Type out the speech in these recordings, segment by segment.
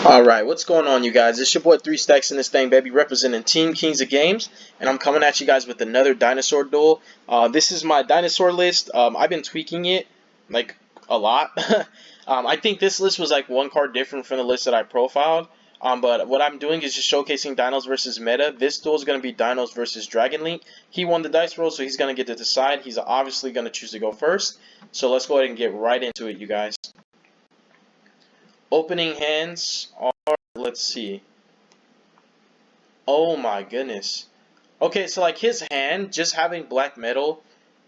Alright, what's going on, you guys? It's your boy 3 Stacks in this thing, baby, representing Team Kings of Games, and I'm coming at you guys with another dinosaur duel. This is my dinosaur list. I've been tweaking it, like, a lot. I think this list was, like, one card different from the list that I profiled. But what I'm doing is just showcasing Dinos versus Meta. This duel is going to be Dinos versus Dragon Link. He won the dice roll, so he's going to get to decide. He's obviously going to choose to go first. So let's go ahead and get right into it, you guys. Opening hands are, let's see. Oh my goodness. Okay, so like his hand, just having black metal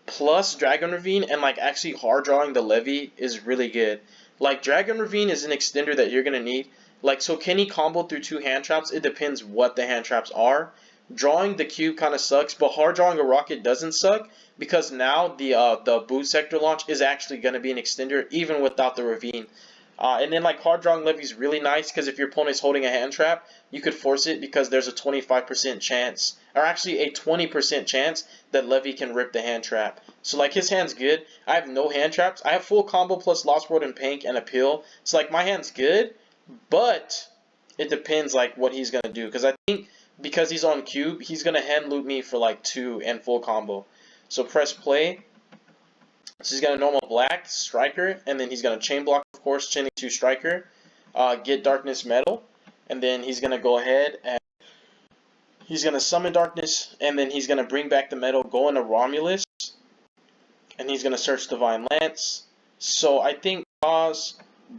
plus Dragon Ravine and like actually hard drawing the Levy is really good. Like Dragon Ravine is an extender that you're gonna need. Like, so can he combo through 2 hand traps? It depends what the hand traps are. Drawing the cube kind of sucks, but hard drawing a rocket doesn't suck because now the boot sector launch is actually gonna be an extender even without the Ravine. And then like hard drawing Levy is really nice because if your opponent's holding a hand trap, you could force it because there's a 25% chance, or actually a 20% chance that Levy can rip the hand trap. So like his hand's good. I have no hand traps. I have full combo plus Lost World and Pink and Appeal. So like my hand's good, but it depends like what he's gonna do. Because I think because he's on cube, he's gonna hand loot me for like 2 and full combo. So press play. So he's got a normal black striker, and then he's gonna chain block, of course, chaining 2 striker, get darkness metal, and then he's gonna go ahead and he's gonna summon darkness, and then he's gonna bring back the metal, go into Romulus, and he's gonna search Divine Lance. So I think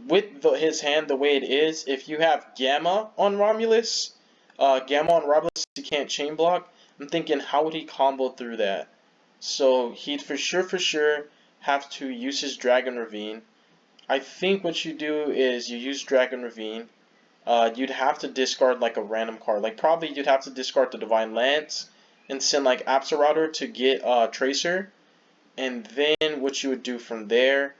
with his hand the way it is, if you have Gamma on Romulus, he can't chain block. I'm thinking, how would he combo through that? So he'd for sure have to use his Dragon Ravine. I think what you do is you use Dragon Ravine. You'd have to discard like a random card. Like probably you'd have to discard the Divine Lance and send like Apsarouter to get Tracer. And then what you would do from there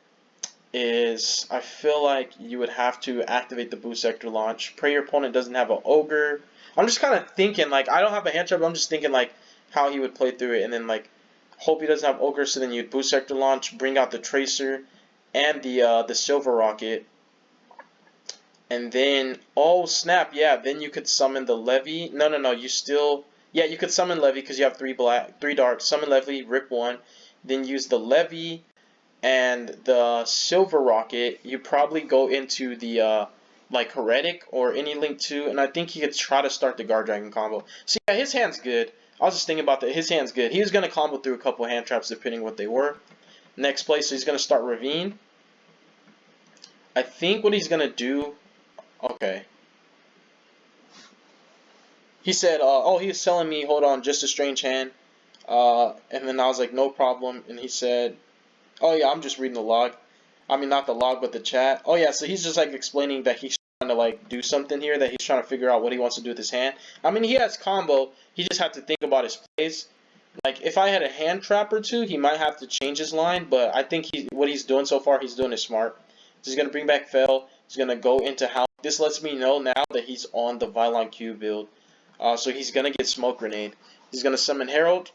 is I feel like you would have to activate the boost sector launch. Pray your opponent doesn't have an ogre. I'm just kind of thinking like I don't have a hand trap. I'm just thinking like how he would play through it, and then like hope he doesn't have ogre. So then you'd boost sector launch, bring out the Tracer and the silver rocket, and then oh snap, yeah, then you could summon the Levy. No, you still, yeah, you could summon Levy because you have 3 dark. Summon Levy, rip 1, then use the Levy and the silver rocket. You probably go into the like Heretic or any Link 2, and I think he could try to start the Guard Dragon combo. So yeah, his hand's good. I was just thinking about that. His hand's good. He was gonna combo through a couple hand traps depending what they were. Next play, so he's gonna start Ravine. I think what he's gonna do. Okay. He said, oh, he was telling me, hold on, just a strange hand. And then I was like, no problem. And he said, oh yeah, I'm just reading the log. I mean, not the log, but the chat. Oh yeah, so he's just like explaining that he's trying to like do something here, that he's trying to figure out what he wants to do with his hand. I mean, he has combo. He just have to think about his plays. Like, if I had a hand trap or 2, he might have to change his line, but I think what he's doing so far, he's doing is smart. He's going to bring back Fel. He's going to go into Hound. This lets me know now that he's on the Vylon Q build. So he's going to get Smoke Grenade. He's going to summon Herald,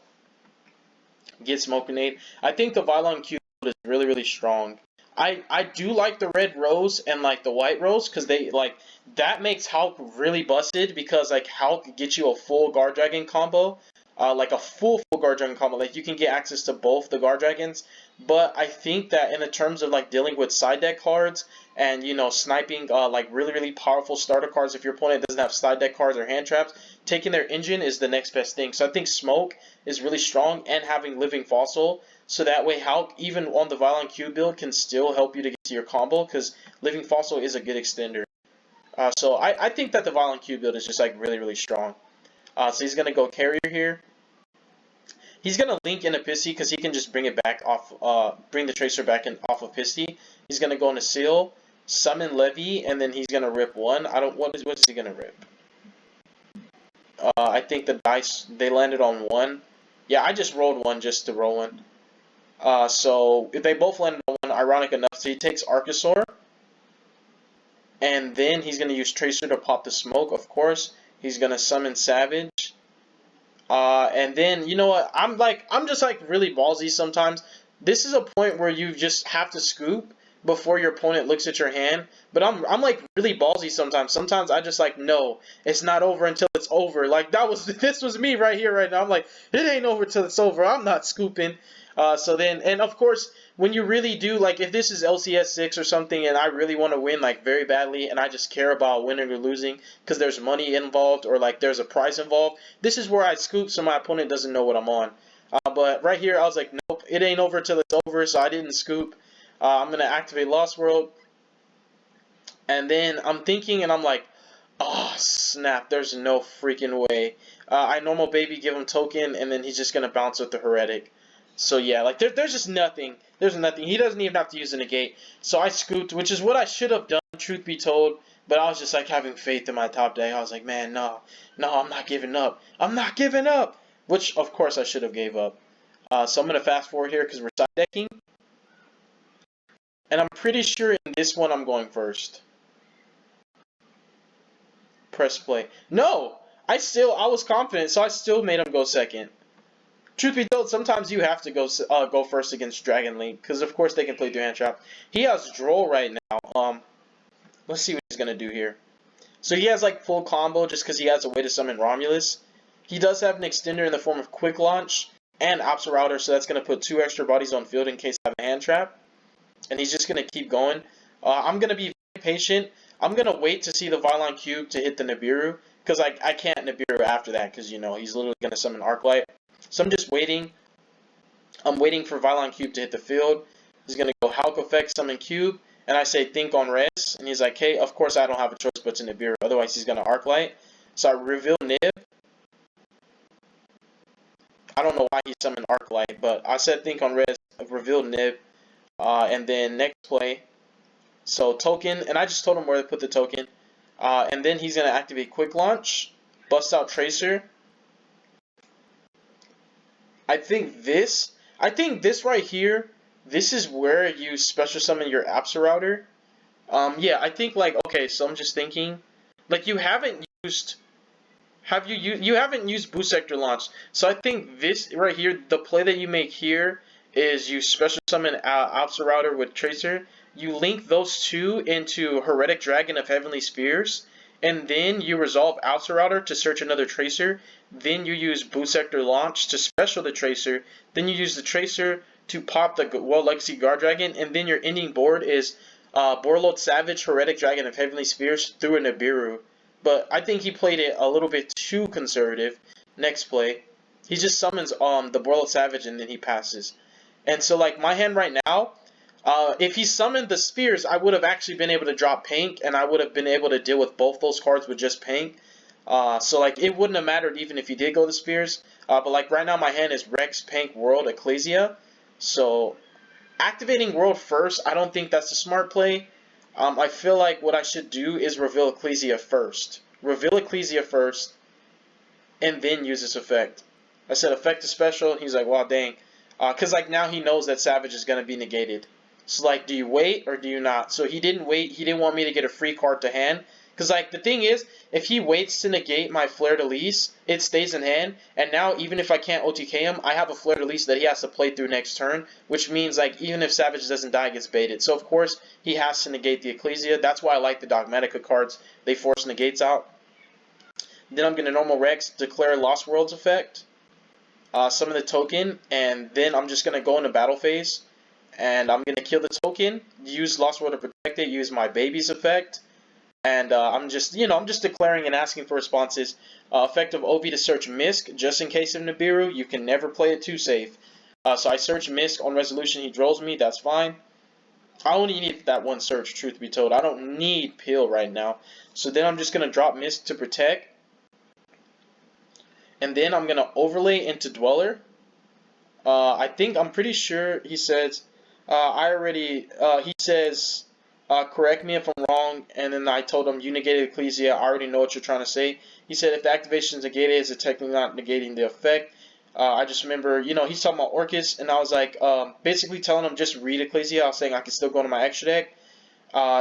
get Smoke Grenade. I think the Vylon Q build is really strong. I do like the red rose and like the white rose because they like that makes Hulk really busted because like Hulk gets you a full Guard Dragon combo. Like a full Guard Dragon combo, like you can get access to both the Guard Dragons, but I think that in the terms of like dealing with side deck cards and sniping like really powerful starter cards, if your opponent doesn't have side deck cards or hand traps, taking their engine is the next best thing. So I think Smoke is really strong, and having Living Fossil, so that way Hulk even on the Violent Q build can still help you to get to your combo because Living Fossil is a good extender. So I think that the Violent Q build is just like really strong. So he's gonna go carrier here. He's gonna link in a Pissy because he can just bring it back off, bring the Tracer back in off of Pissy. He's gonna go into Seal, summon Levy, and then he's gonna rip 1. What is he gonna rip? I think the dice they landed on 1. Yeah, I just rolled 1 just to roll 1. So if they both landed on 1, ironic enough, so he takes Archosaur, and then he's gonna use Tracer to pop the smoke. Of course, he's gonna summon Savage. And then, you know what, I'm just like really ballsy sometimes. This is a point where you just have to scoop before your opponent looks at your hand. But I'm like really ballsy sometimes. Sometimes I just like, no, it's not over until it's over. Like this was me right here right now. I'm like, it ain't over till it's over. I'm not scooping. So then, and of course, when you really do, like if this is LCS 6 or something and I really want to win like very badly and I just care about winning or losing because there's money involved or like there's a prize involved, this is where I scoop so my opponent doesn't know what I'm on. But right here, I was like, nope, it ain't over till it's over, so I didn't scoop. I'm going to activate Lost World. And then I'm thinking, and I'm like, oh, snap, there's no freaking way. I normal baby, give him token, and then he's just going to bounce with the Heretic. So yeah, like there's just nothing. There's nothing. He doesn't even have to use a negate. So I scooped, which is what I should have done, truth be told. But I was just like having faith in my top deck. I was like, man, no, I'm not giving up. I'm not giving up. Which, of course, I should have gave up. So I'm going to fast forward here because we're side decking. And I'm pretty sure in this one I'm going first. Press play. No! I was confident, so I still made him go second. Truth be told, sometimes you have to go first against Dragon Link, because of course they can play through hand trap. He has Droll right now. Let's see what he's going to do here. So he has like full combo just because he has a way to summon Romulus. He does have an extender in the form of Quick Launch and Opsa Router, so that's going to put 2 extra bodies on field in case I have a hand trap. And he's just going to keep going. I'm going to be patient. I'm going to wait to see the Vylon Cube to hit the Nibiru, because I can't Nibiru after that, because, you know, he's literally going to summon Arclight. So I'm just waiting. I'm waiting for Vylon Cube to hit the field. He's going to go Hulk Effect, summon Cube, and I say think on res, and he's like, hey, of course I don't have a choice but to Nibiru, otherwise he's going to Arclight. So I reveal Nib. I don't know why he summoned Arclight, but I said think on res, reveal Nib, and then next play. So token, and I just told him where to put the token, and then he's going to activate Quick Launch, bust out Tracer. I think this right here, this is where you special summon your Opsa Router. Yeah, I think like, okay, so I'm just thinking, like you haven't used Boost Sector Launch. So I think this right here, the play that you make here is you special summon Opsa Router with Tracer. You link those two into Heretic Dragon of Heavenly Spheres, and then you resolve Opsa Router to search another Tracer. Then you use Boost Sector Launch to special the Tracer. Then you use the Tracer to pop the World Legacy Guard Dragon, and then your ending board is Borreload Savage, Heretic Dragon of Heavenly Spheres through a Nibiru. But I think he played it a little bit too conservative. Next play, he just summons the Borreload Savage and then he passes. And so like my hand right now, if he summoned the Spheres, I would have actually been able to drop Pink, and I would have been able to deal with both those cards with just Pink. So like it wouldn't have mattered even if he did go the Spheres. But like right now my hand is Rex, Pink, World, Ecclesia. So activating World first, I don't think that's a smart play. I feel like what I should do is reveal Ecclesia first. Reveal Ecclesia first, and then use this effect. I said effect is special, and he's like, wow, dang. Because like now he knows that Savage is going to be negated. So like, do you wait or do you not? So he didn't wait. He didn't want me to get a free card to hand. Because like the thing is, if he waits to negate my Flare de Lis, it stays in hand. And now even if I can't OTK him, I have a Flare de Lis that he has to play through next turn. Which means like even if Savage doesn't die, it gets baited. So of course he has to negate the Ecclesia. That's why I like the Dogmatica cards. They force negates out. Then I'm going to normal Rex, declare Lost Worlds effect. Summon the token. And then I'm just going to go into battle phase. And I'm going to kill the token. Use Lost World to protect it. Use my Baby's effect. And I'm just declaring and asking for responses. Effective OV to search Misk, just in case of Nibiru. You can never play it too safe. So I search Misk on resolution. He drills me. That's fine. I only need that one search, truth be told. I don't need Peel right now. So then I'm just going to drop Misk to protect. And then I'm going to overlay into Dweller. I'm pretty sure he says, he says, correct me if I'm wrong, and then I told him, you negated Ecclesia, I already know what you're trying to say. He said, if the activation is negated, is it technically not negating the effect? I just remember, he's talking about Orcus, and I was like, basically telling him just read Ecclesia. I was saying I can still go into my extra deck.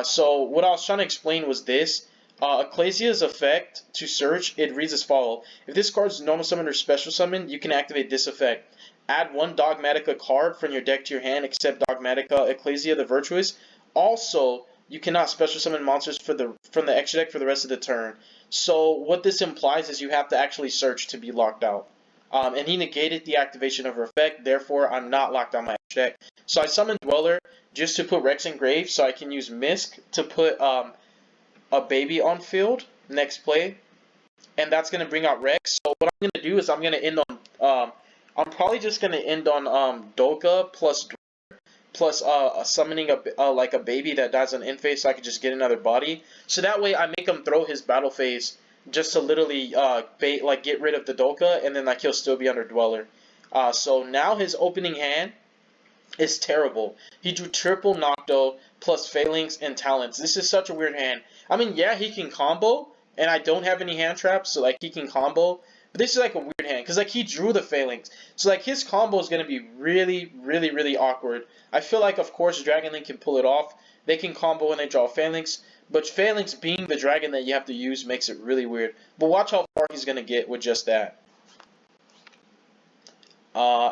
So what I was trying to explain was this. Ecclesia's effect to search, it reads as follows. If this card is normal summon or special summon, you can activate this effect. Add one Dogmatica card from your deck to your hand except Dogmatica Ecclesia the Virtuous. Also, you cannot special summon monsters from the extra deck for the rest of the turn. So what this implies is you have to actually search to be locked out. And he negated the activation of her effect, therefore I'm not locked on my extra deck. So I summoned Dweller just to put Rex in grave, so I can use Misk to put a baby on field next play, and that's gonna bring out Rex. So what I'm gonna do is I'm gonna end on I'm probably just gonna end on Doka plus summoning like a baby that dies on end phase, so I can just get another body. So that way I make him throw his battle phase just to literally get rid of the Doka, and then like he'll still be under Dweller. So now his opening hand is terrible. He drew triple Nocto plus Phalanx and Talents. This is such a weird hand. I mean, yeah, he can combo, and I don't have any hand traps, so like he can combo. But this is like a weird hand, because like he drew the Phalanx. So like his combo is going to be really, really, really awkward. I feel like, of course, Dragon Link can pull it off. They can combo when they draw Phalanx, but Phalanx being the dragon that you have to use makes it really weird. But watch how far he's going to get with just that.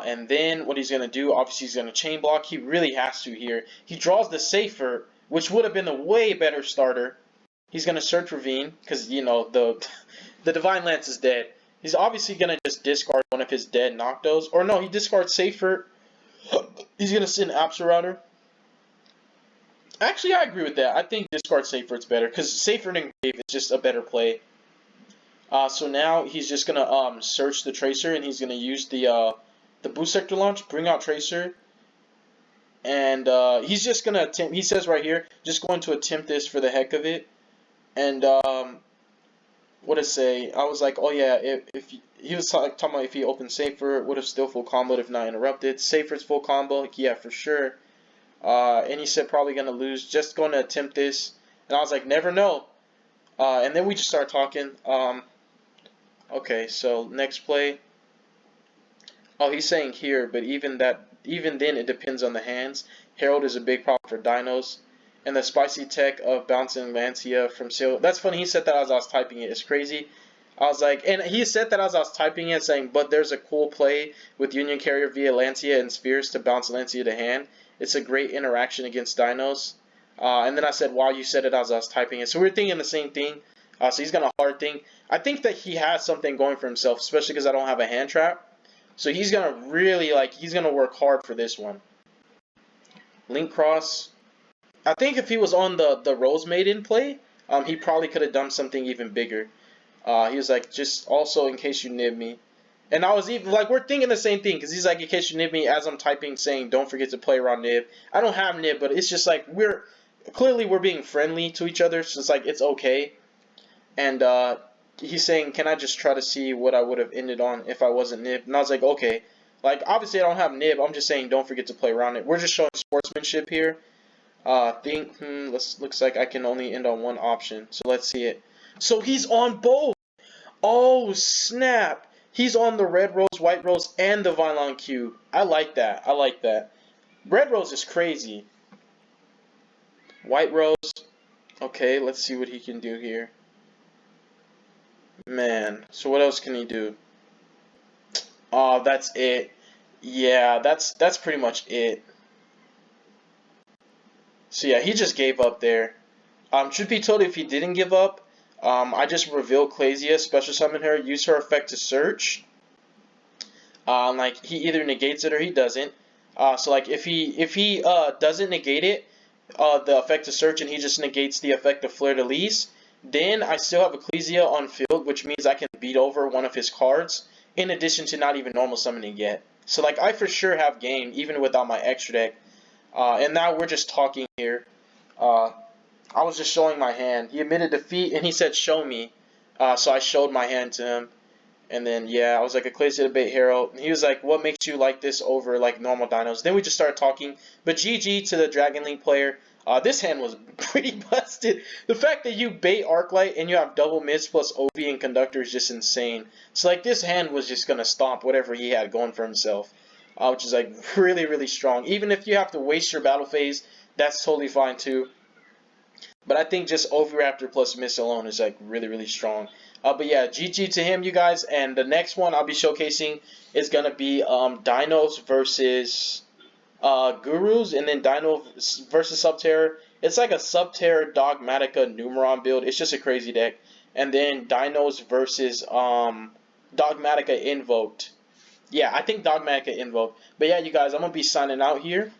And then what he's going to do, obviously he's going to chain block. He really has to here. He draws the Safer, which would have been a way better starter. He's going to search Ravine, because, you know, the Divine Lance is dead. He's obviously going to just discard one of his dead Noctos. Or no, he discards Safer. He's going to send Router. Actually, I agree with that. I think discard Safer is better, because Safer in grave is just a better play. So now he's just going to search the Tracer, and he's going to use the Boost Sector Launch, bring out Tracer, and he's just going to attempt, he says right here, just going to attempt this for the heck of it. And what to say, I was like, oh yeah, if he was talking about if he opened Safer, would have still full comboed if not interrupted. Safer's full combo, like, yeah, for sure. And he said probably going to lose, just going to attempt this. And I was like, never know. And then we just start talking. Okay, so next play. Oh, he's saying here, but even then it depends on the hands. Herald is a big problem for dinos. And the spicy tech of bouncing Lancia from Seal. That's funny, he said that as I was typing it. It's crazy. I was like, and he said that as I was typing it, saying, but there's a cool play with Union Carrier via Lancia and Spheres to bounce Lancia to hand. It's a great interaction against dinos. And then I said, wow, you said it as I was typing it. So we're thinking the same thing. So he's going to hard thing. I think that he has something going for himself, especially because I don't have a hand trap. So he's going to really, he's going to work hard for this one. Link Cross. I think if he was on the Rose Maiden play, he probably could have done something even bigger. He was like, just also in case you nib me. And I was even, like, we're thinking the same thing, because he's like, in case you nib me, as I'm typing, saying, don't forget to play around nib. I don't have nib, but it's just like, we're being friendly to each other, so it's like, it's okay. And he's saying, can I just try to see what I would have ended on if I wasn't nib? And I was like, okay. Like, obviously I don't have nib, I'm just saying, don't forget to play around it. We're just showing sportsmanship here. Looks like I can only end on one option, so let's see it. So he's on both. Oh snap! He's on the Red Rose, White Rose, and the Vinelon Q. I like that. I like that. Red Rose is crazy. White Rose. Okay, let's see what he can do here. Man, so what else can he do? Oh, that's it. Yeah, that's pretty much it. So yeah, he just gave up there. Truth be told, if he didn't give up, I just reveal Clasia, special summon her, use her effect to search. Like he either negates it or he doesn't. So like if he doesn't negate it, the effect to search, and he just negates the effect of Fleur de Lis, then I still have a Clasia on field, which means I can beat over one of his cards, in addition to not even normal summoning yet. So like I for sure have game even without my extra deck. And now we're just talking here. I was just showing my hand. He admitted defeat, and he said, show me. So I showed my hand to him. And then, yeah, I was like, a Clay Debate Hero. And he was like, what makes you like this over, like, normal dinos? Then we just started talking. But GG to the Dragon Link player. This hand was pretty busted. The fact that you bait Arclight and you have double mids plus OV and Conductor is just insane. So, like, this hand was just going to stomp whatever he had going for himself. Which is, like, really, really strong. Even if you have to waste your battle phase, that's totally fine, too. But I think just Oviraptor plus Miss alone is like really, really strong. But yeah, GG to him, you guys. And the next one I'll be showcasing is going to be Dinos versus Gurus. And then Dino versus Subterror It's like a Subterra Dogmatica Numeron build. It's just a crazy deck. And then Dinos versus Dogmatica Invoked. Yeah, I think Dogmatica Invoked. But yeah, you guys, I'm gonna be signing out here.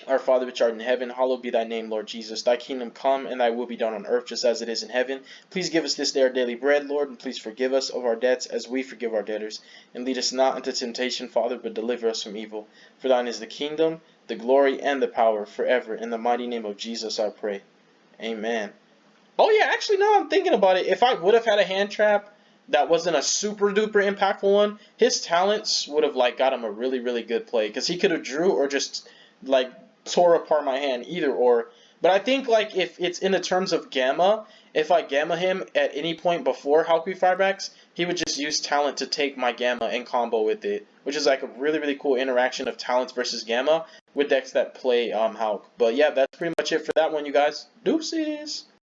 Our Father which art in heaven, hallowed be thy name, Lord Jesus. Thy kingdom come, and thy will be done on earth just as it is in heaven. Please give us this day our daily bread, Lord, and please forgive us of our debts as we forgive our debtors. And lead us not into temptation, Father, but deliver us from evil. For thine is the kingdom, the glory, and the power forever. In the mighty name of Jesus I pray. Amen. Oh yeah, actually now I'm thinking about it. If I would have had a hand trap that wasn't a super duper impactful one, his talents would have like got him a really, really good play. Because he could have drew or just like tore apart my hand, either or. But I think like if it's in the terms of gamma, if I gamma him at any point before Halqui Firebax, he would just use talent to take my gamma and combo with it, which is like a really, really cool interaction of talents versus gamma with decks that play Hulk. But yeah, that's pretty much it for that one, you guys. Deuces!